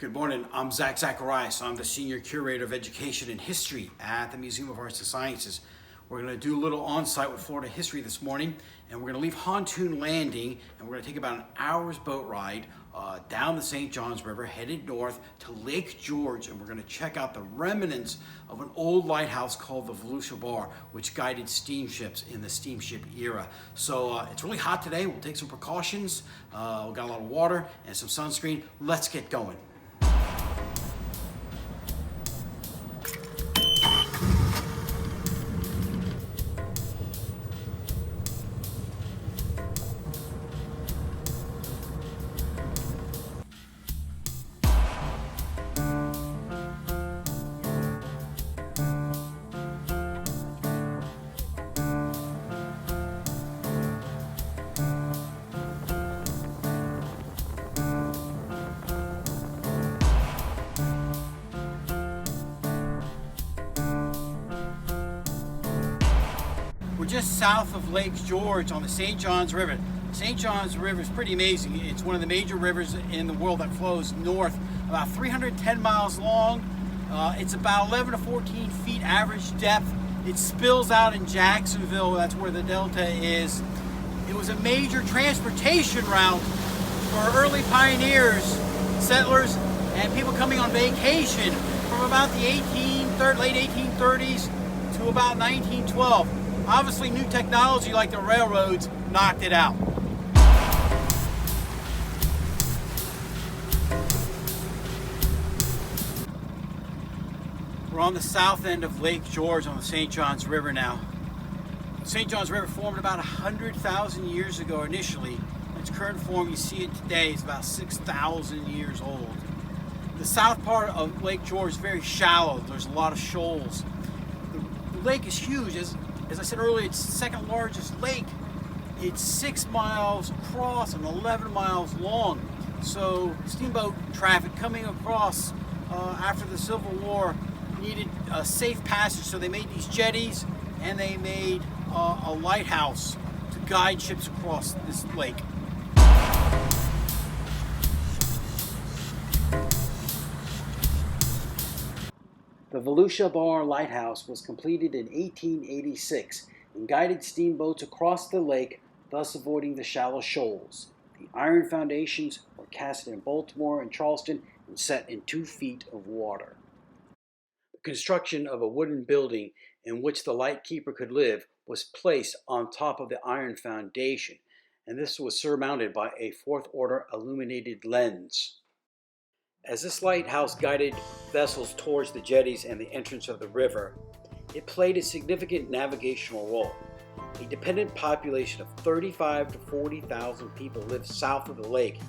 Good morning, I'm Zacharias. I'm the Senior Curator of Education and History at the Museum of Arts and Sciences. We're going to do a little on-site with Florida history this morning, and we're going to leave Pontoon Landing, and we're going to take about an hour's boat ride down the St. Johns River, headed north to Lake George, and we're going to check out the remnants of an old lighthouse called the Florida Bar, which guided steamships in the steamship era. So it's really hot today. We'll take some precautions. We've got a lot of water and some sunscreen. Let's get going. We're just south of Lake George on the St. Johns River. St. Johns River is pretty amazing. It's one of the major rivers in the world that flows north, about 310 miles long. It's about 11 to 14 feet average depth. It spills out in Jacksonville, that's where the delta is. It was a major transportation route for early pioneers, settlers, and people coming on vacation from about the late 1830s to about 1912. Obviously, new technology like the railroads knocked it out. We're on the south end of Lake George on the St. Johns River now. The St. Johns River formed about 100,000 years ago initially. In its current form, you see it today, is about 6,000 years old. The south part of Lake George is very shallow. There's a lot of shoals. The lake is huge. As I said earlier, it's the second largest lake. It's 6 miles across and 11 miles long. So steamboat traffic coming across after the Civil War needed a safe passage. So they made these jetties and they made a lighthouse to guide ships across this lake. The Florida Bar Lighthouse was completed in 1886 and guided steamboats across the lake, thus avoiding the shallow shoals. The iron foundations were cast in Baltimore and Charleston and set in 2 feet of water. The construction of a wooden building in which the lightkeeper could live was placed on top of the iron foundation, and this was surmounted by a fourth-order illuminated lens. As this lighthouse guided vessels towards the jetties and the entrance of the river, it played a significant navigational role. A dependent population of 35 to 40,000 people lived south of the lake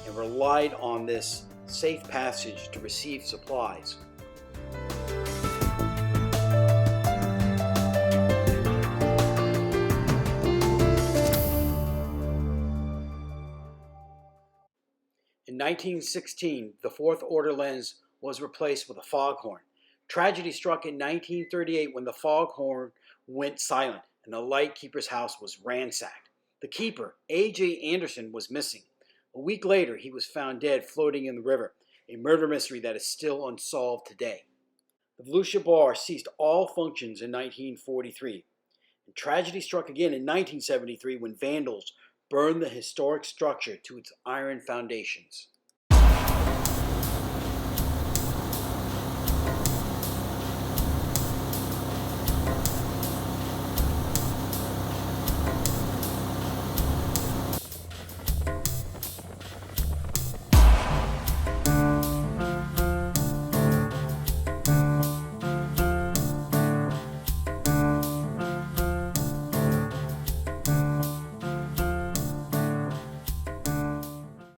and relied on this safe passage to receive supplies. In 1916, the fourth order lens was replaced with a foghorn. Tragedy struck in 1938 when the foghorn went silent and the lightkeeper's house was ransacked. The keeper, A.J. Anderson, was missing. A week later, he was found dead floating in the river, a murder mystery that is still unsolved today. The Florida Bar ceased all functions in 1943. And tragedy struck again in 1973 when vandals burned the historic structure to its iron foundations.